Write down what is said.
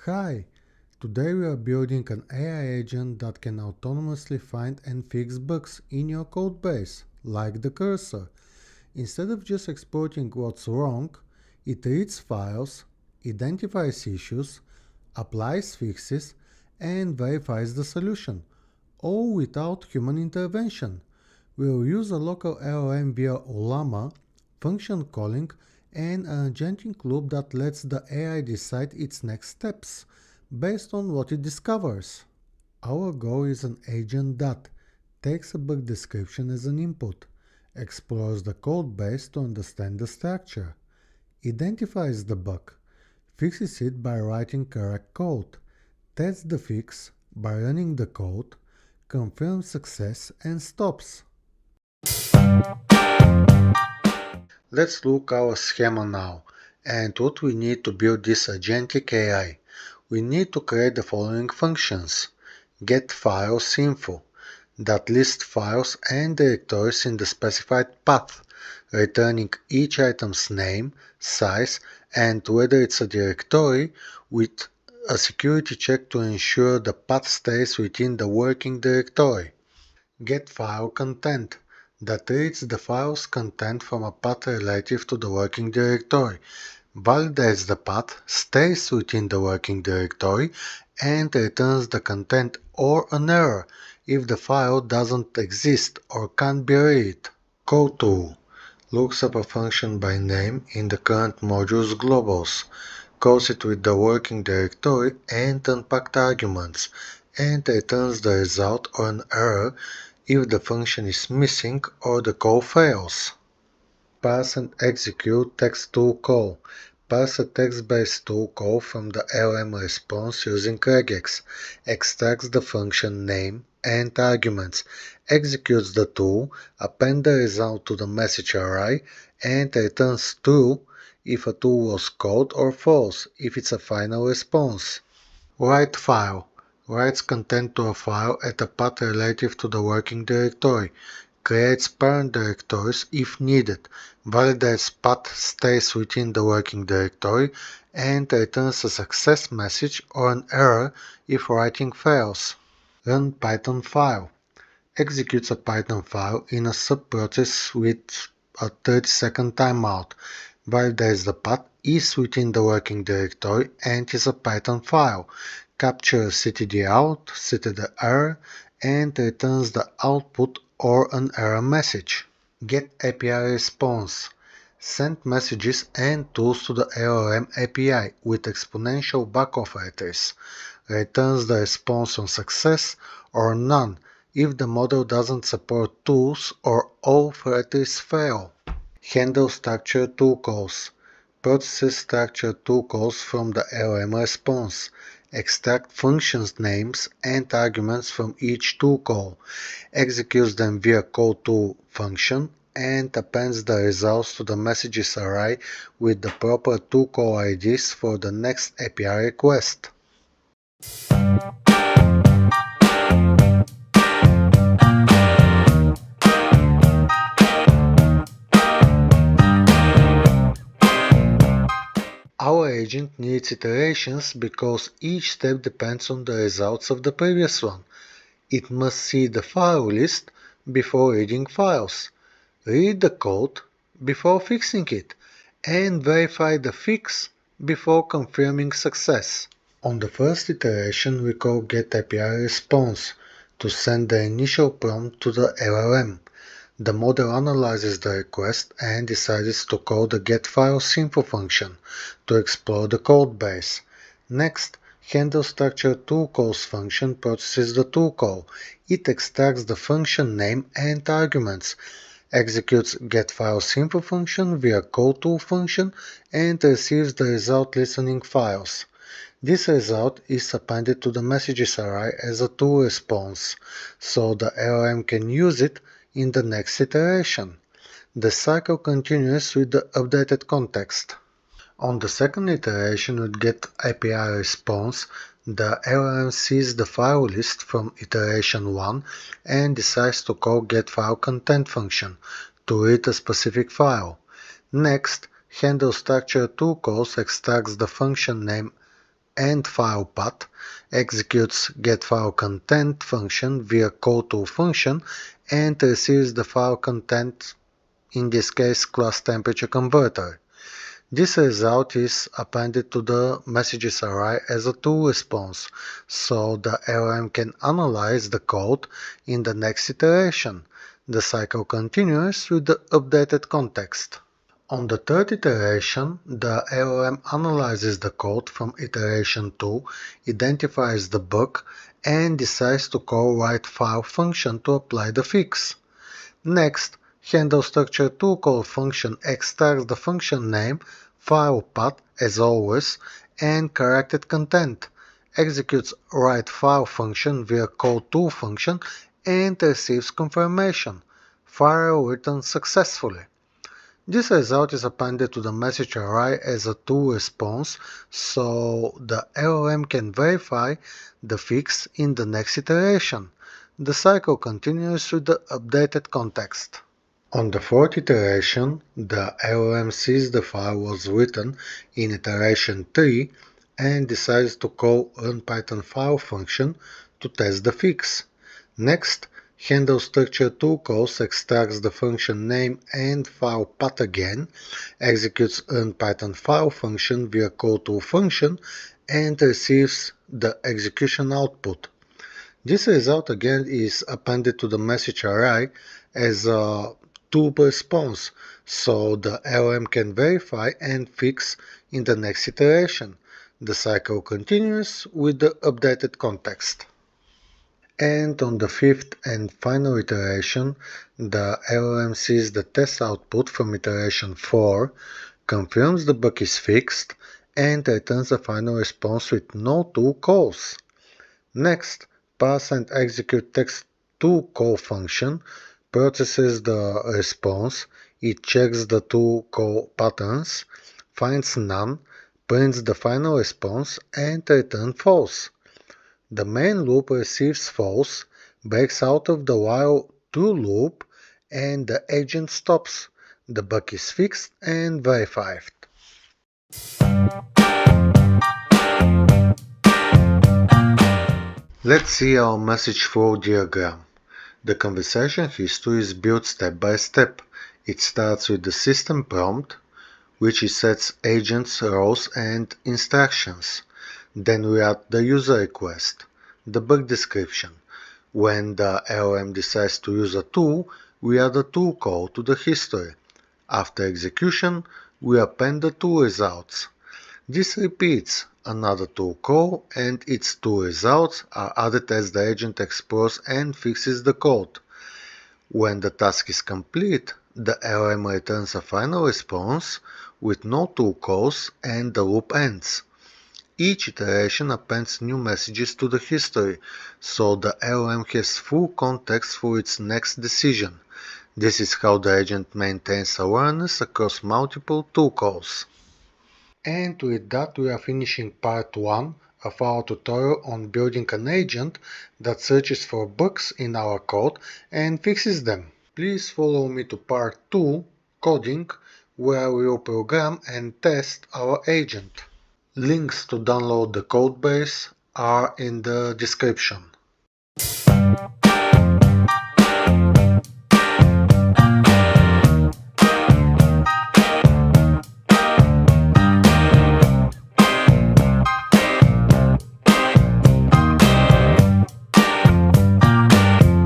Hi, today we are building an AI agent that can autonomously find and fix bugs in your codebase, like the cursor. Instead of just exporting what's wrong, it reads files, identifies issues, applies fixes, and verifies the solution, all without human intervention. We'll use a local LLM via Ollama, function calling, and an agentic loop that lets the AI decide its next steps based on what it discovers. Our goal is an agent that takes a bug description as an input, explores the code base to understand the structure, identifies the bug, fixes it by writing correct code, tests the fix by running the code, confirms success, and stops. Let's look our schema now and what we need to build this agentic AI. We need to create the following functions. Get files info that lists files and directories in the specified path, returning each item's name, size, and whether it's a directory with a security check to ensure the path stays within the working directory. Get file content that reads the file's content from a path relative to the working directory, validates the path, stays within the working directory, and returns the content or an error if the file doesn't exist or can't be read. Code tool looks up a function by name in the current module's globals, calls it with the working directory and unpacked arguments, and returns the result or an error if the function is missing or the call fails. Parse and execute text tool call. Parse a text-based tool call from the LM response using regex, extracts the function name and arguments, executes the tool, append the result to the message array, and returns true if a tool was called or false if it's a final response. Write file writes content to a file at a path relative to the working directory, creates parent directories if needed, validates path stays within the working directory, and returns a success message or an error if writing fails. Run Python file executes a Python file in a subprocess with a 30-second timeout, validates the path is within the working directory and is a Python file, captures ctd out, ctd error, and returns the output or an error message. Get API response. Send messages and tools to the LLM API with exponential backoff address. Returns the response on success or none if the model doesn't support tools or all threads fail. Handle structured tool calls. Processes structured tool calls from the LM response. Extract functions names and arguments from each tool call. Executes them via call tool function and appends the results to the messages array with the proper tool call IDs for the next API request. Our agent needs iterations because each step depends on the results of the previous one. It must see the file list before reading files, read the code before fixing it, and verify the fix before confirming success. On the first iteration, we call getAPIResponse to send the initial prompt to the LLM. The model analyzes the request and decides to call the getFilesInfo function to explore the code base. Next, handleStructuredToolCalls function processes the tool call. It extracts the function name and arguments, executes getFilesInfo function via callTool function, and receives the result listening files. This result is appended to the messages array as a tool response, so the LLM can use it in the next iteration. The cycle continues with the updated context. On the second iteration with getAPIResponse, the LLM sees the file list from iteration 1 and decides to call getFileContent function to read a specific file. Next, handleStructuredToolCalls extracts the function name and file path, executes getFileContent function via call2 function, and receives the file content, in this case class temperature converter. This result is appended to the messages array as a tool response, so the LLM can analyze the code in the next iteration. The cycle continues with the updated context. On the third iteration, the LLM analyzes the code from iteration 2, identifies the bug, and decides to call writeFile function to apply the fix. Next, handleStructure2call function extracts the function name, file path as always, and corrected content, executes writeFile function via call2 function, and receives confirmation. File written successfully. This result is appended to the message array as a tool response, so the LLM can verify the fix in the next iteration. The cycle continues with the updated context. On the fourth iteration, the LLM sees the file was written in iteration 3 and decides to call runPython function to test the fix. Next, handleStructure2 calls extracts the function name and file path again, executes runPython function via call2 function, and receives the execution output. This result again is appended to the message array as a to response, so the LM can verify and fix in the next iteration. The cycle continues with the updated context. And on the fifth and final iteration, the LLM sees the test output from iteration 4, confirms the bug is fixed, and returns a final response with no two calls. Next, pass and execute text2call function processes the response, it checks the two call patterns, finds none, prints the final response, and returns false. The main loop receives false, breaks out of the while true loop, and the agent stops. The bug is fixed and verified. Let's see our message flow diagram. The conversation history is built step by step. It starts with the system prompt, which sets agents, roles, and instructions. Then we add the user request, the bug description. When the LLM decides to use a tool, we add a tool call to the history. After execution, we append the tool results. This repeats. Another tool call and its two results are added as the agent explores and fixes the code. When the task is complete, the LM returns a final response with no tool calls and the loop ends. Each iteration appends new messages to the history, so the LM has full context for its next decision. This is how the agent maintains awareness across multiple tool calls. And with that we are finishing part 1 of our tutorial on building an agent that searches for bugs in our code and fixes them. Please follow me to part 2, coding, where we will program and test our agent. Links to download the codebase are in the description.